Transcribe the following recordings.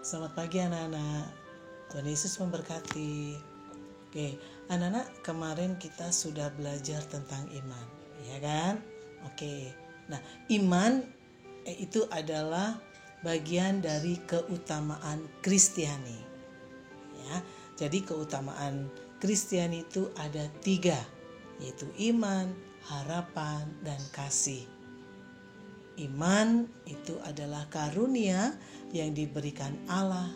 Selamat pagi anak-anak. Tuhan Yesus memberkati. Oke, anak-anak, kemarin kita sudah belajar tentang iman, ya kan? Oke. Nah, iman itu adalah bagian dari keutamaan Kristiani. Ya, jadi keutamaan Kristiani itu ada 3, yaitu iman, harapan, dan kasih. Iman itu adalah karunia yang diberikan Allah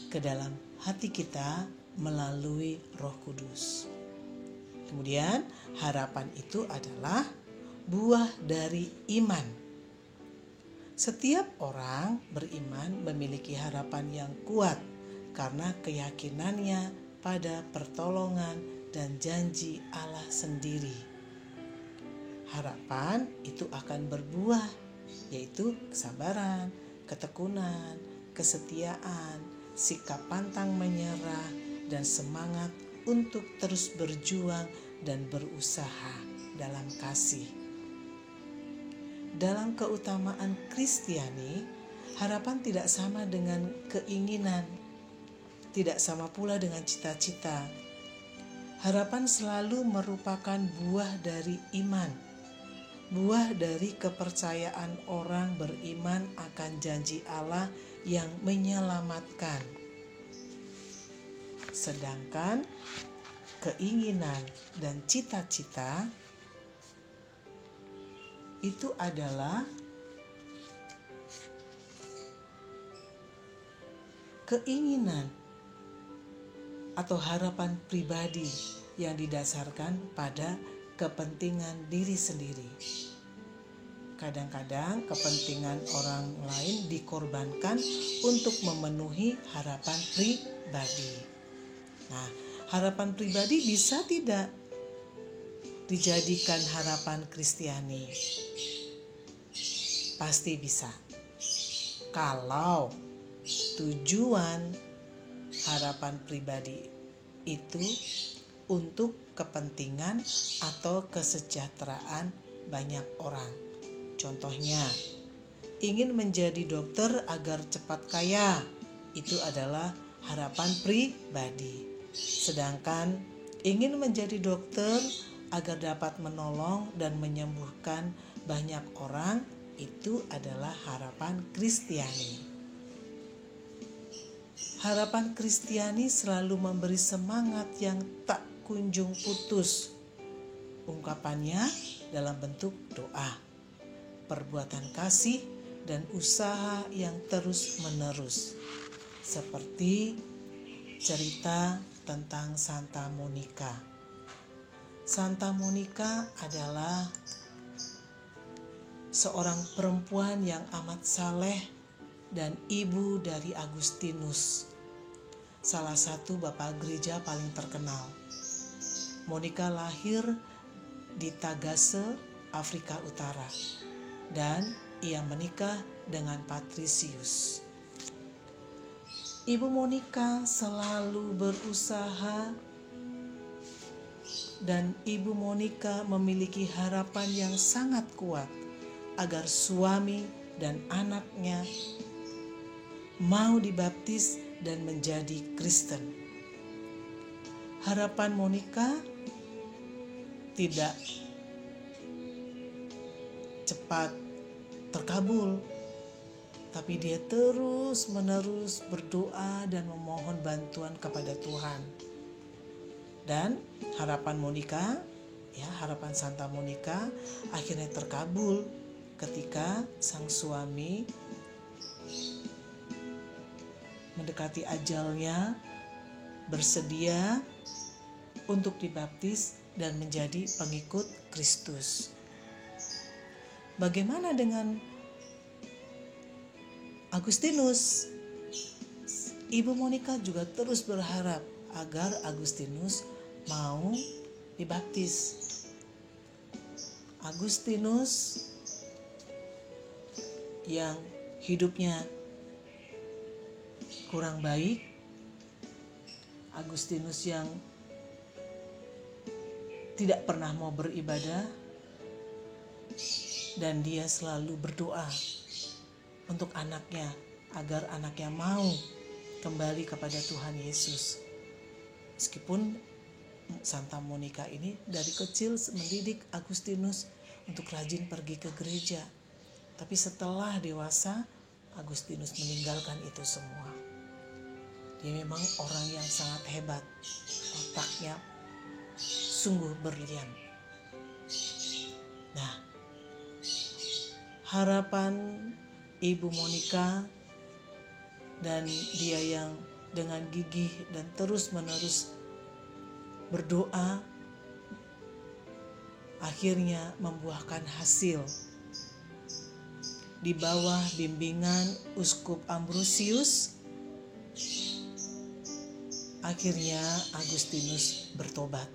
ke dalam hati kita melalui Roh Kudus. Kemudian harapan itu adalah buah dari iman. Setiap orang beriman memiliki harapan yang kuat karena keyakinannya pada pertolongan dan janji Allah sendiri. Harapan itu akan berbuah, yaitu kesabaran, ketekunan, kesetiaan, sikap pantang menyerah, dan semangat untuk terus berjuang dan berusaha dalam kasih. Dalam keutamaan Kristiani, harapan tidak sama dengan keinginan, tidak sama pula dengan cita-cita. Harapan selalu merupakan buah dari iman. Buah dari kepercayaan orang beriman akan janji Allah yang menyelamatkan. Sedangkan keinginan dan cita-cita itu adalah keinginan atau harapan pribadi yang didasarkan pada kepentingan diri sendiri. Kadang-kadang kepentingan orang lain dikorbankan untuk memenuhi harapan pribadi. Nah, harapan pribadi bisa tidak dijadikan harapan Kristiani? Pasti bisa. Kalau tujuan harapan pribadi itu untuk kepentingan atau kesejahteraan banyak orang. Contohnya, ingin menjadi dokter agar cepat kaya, itu adalah harapan pribadi. Sedangkan ingin menjadi dokter agar dapat menolong dan menyembuhkan banyak orang, itu adalah harapan Kristiani. Harapan Kristiani selalu memberi semangat yang tak kunjung putus. Ungkapannya dalam bentuk doa, perbuatan kasih, dan usaha yang terus-menerus. Seperti cerita tentang Santa Monica. Santa Monica adalah seorang perempuan yang amat saleh dan ibu dari Agustinus, salah satu bapak gereja paling terkenal. Monica lahir di Tagase, Afrika Utara, dan ia menikah dengan Patricius. Ibu Monica selalu berusaha dan Ibu Monica memiliki harapan yang sangat kuat agar suami dan anaknya mau dibaptis dan menjadi Kristen. Harapan Monica tidak cepat terkabul, tapi dia terus-menerus berdoa dan memohon bantuan kepada Tuhan. Dan harapan Monica, harapan Santa Monica akhirnya terkabul ketika sang suami mendekati ajalnya, bersedia untuk dibaptis dan menjadi pengikut Kristus. Bagaimana dengan Agustinus? Ibu Monica juga terus berharap agar Agustinus mau dibaptis. Agustinus yang hidupnya kurang baik, Agustinus yang tidak pernah mau beribadah, dan dia selalu berdoa untuk anaknya agar anaknya mau kembali kepada Tuhan Yesus. Meskipun Santa Monica ini dari kecil mendidik Agustinus untuk rajin pergi ke gereja. Tapi setelah dewasa, Agustinus meninggalkan itu semua. Dia memang orang yang sangat hebat. Otaknya sungguh berlian. Nah, harapan Ibu Monica dan dia yang dengan gigih dan terus-menerus berdoa akhirnya membuahkan hasil. Di bawah bimbingan Uskup Ambrosius, akhirnya Agustinus bertobat.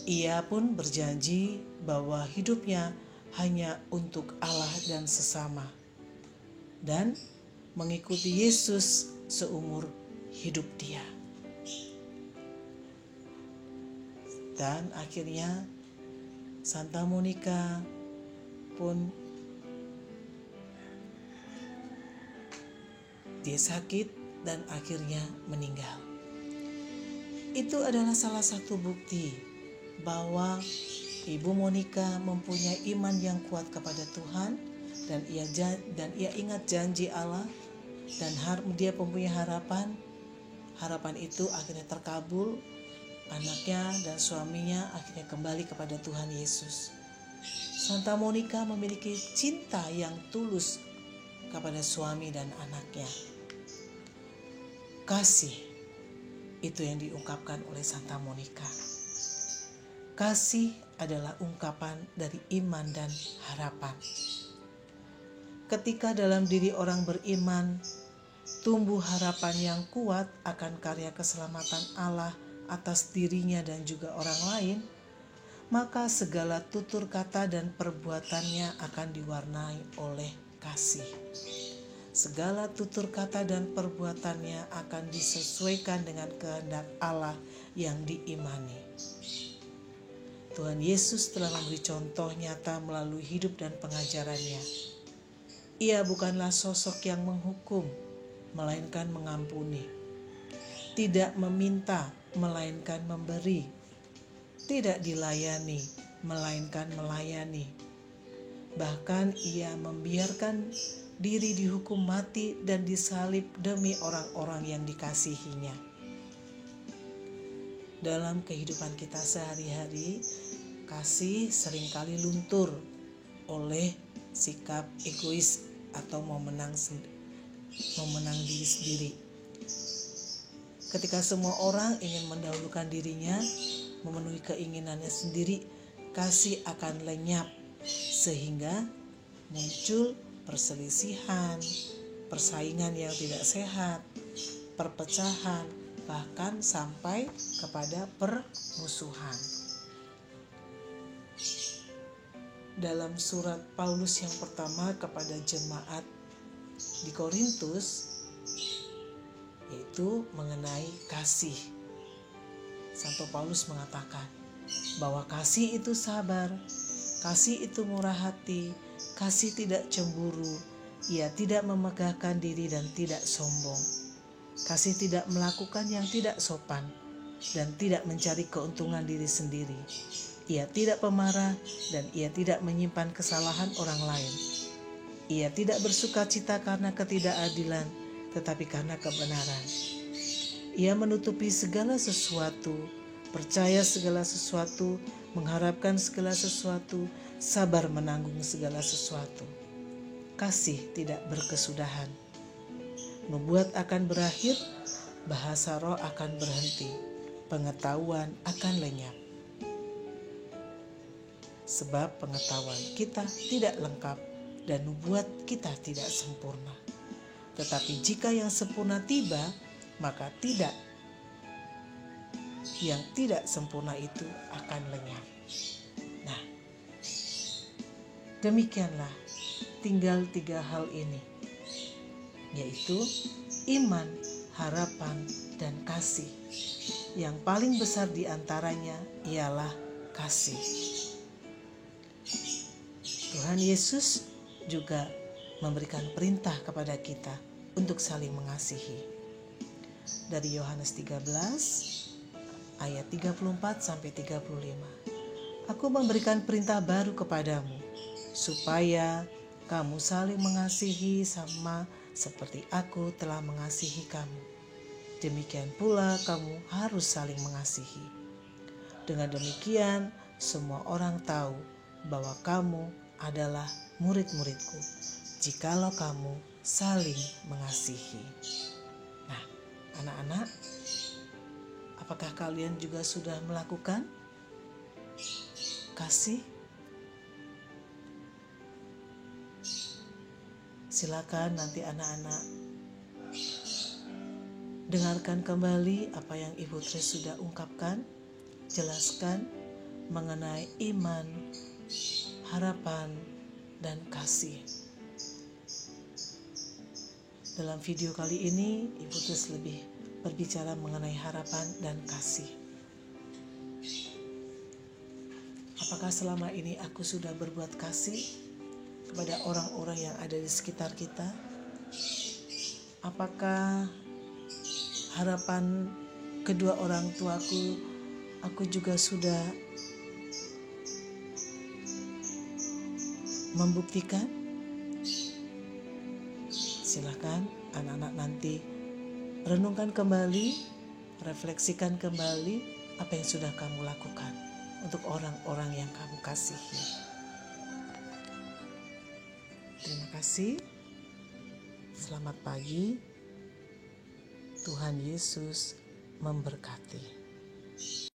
Ia pun berjanji bahwa hidupnya hanya untuk Allah dan sesama, dan mengikuti Yesus seumur hidup dia. Dan akhirnya Santa Monica pun dia sakit dan akhirnya meninggal. Itu adalah salah satu bukti bahwa Ibu Monica mempunyai iman yang kuat kepada Tuhan, dan ia ingat janji Allah, dan dia mempunyai harapan. Harapan itu akhirnya terkabul. Anaknya dan suaminya akhirnya kembali kepada Tuhan Yesus. Santa Monica memiliki cinta yang tulus kepada suami dan anaknya. Kasih itu yang diungkapkan oleh Santa Monica. Kasih adalah ungkapan dari iman dan harapan. Ketika dalam diri orang beriman tumbuh harapan yang kuat akan karya keselamatan Allah atas dirinya dan juga orang lain, maka segala tutur kata dan perbuatannya akan diwarnai oleh kasih. Segala tutur kata dan perbuatannya akan disesuaikan dengan kehendak Allah yang diimani. Tuhan Yesus telah memberi contoh nyata melalui hidup dan pengajarannya. Ia bukanlah sosok yang menghukum, melainkan mengampuni. Tidak meminta, melainkan memberi. Tidak dilayani, melainkan melayani. Bahkan ia membiarkan diri dihukum mati dan disalib demi orang-orang yang dikasihinya. Dalam kehidupan kita sehari-hari, kasih seringkali luntur oleh sikap egois atau mau menang diri sendiri. Ketika semua orang ingin mendahulukan dirinya, memenuhi keinginannya sendiri, kasih akan lenyap sehingga muncul perselisihan, persaingan yang tidak sehat, perpecahan, bahkan sampai kepada permusuhan. Dalam surat Paulus yang pertama kepada jemaat di Korintus, yaitu mengenai kasih, Santo Paulus mengatakan bahwa kasih itu sabar, kasih itu murah hati, kasih tidak cemburu, ia tidak memegahkan diri dan tidak sombong. Kasih tidak melakukan yang tidak sopan dan tidak mencari keuntungan diri sendiri. Ia tidak pemarah dan ia tidak menyimpan kesalahan orang lain. Ia tidak bersuka cita karena ketidakadilan, tetapi karena kebenaran. Ia menutupi segala sesuatu, percaya segala sesuatu, mengharapkan segala sesuatu, sabar menanggung segala sesuatu. Kasih tidak berkesudahan. Nubuat akan berakhir, bahasa roh akan berhenti, pengetahuan akan lenyap. Sebab pengetahuan kita tidak lengkap dan nubuat kita tidak sempurna. Tetapi jika yang sempurna tiba, maka yang tidak sempurna itu akan lenyap. Nah, demikianlah tinggal 3 hal ini, yaitu iman, harapan, dan kasih. Yang paling besar di antaranya ialah kasih. Tuhan Yesus juga memberikan perintah kepada kita untuk saling mengasihi. Dari Yohanes 13 ayat 34 sampai 35. Aku memberikan perintah baru kepadamu, supaya kamu saling mengasihi sama seperti aku telah mengasihi kamu. Demikian pula kamu harus saling mengasihi. Dengan demikian, semua orang tahu bahwa kamu adalah murid-muridku, jikalau kamu saling mengasihi. Nah, anak-anak, apakah kalian juga sudah melakukan kasih? Silakan nanti anak-anak dengarkan kembali apa yang Ibu Tris sudah ungkapkan, jelaskan mengenai iman, harapan, dan kasih. Dalam video kali ini, Ibu Tris lebih berbicara mengenai harapan dan kasih. Apakah selama ini aku sudah berbuat kasih kepada orang-orang yang ada di sekitar kita? Apakah harapan kedua orang tuaku, aku juga sudah membuktikan? Silakan anak-anak nanti renungkan kembali, refleksikan kembali apa yang sudah kamu lakukan untuk orang-orang yang kamu kasihi. Terima kasih. Selamat pagi. Tuhan Yesus memberkati.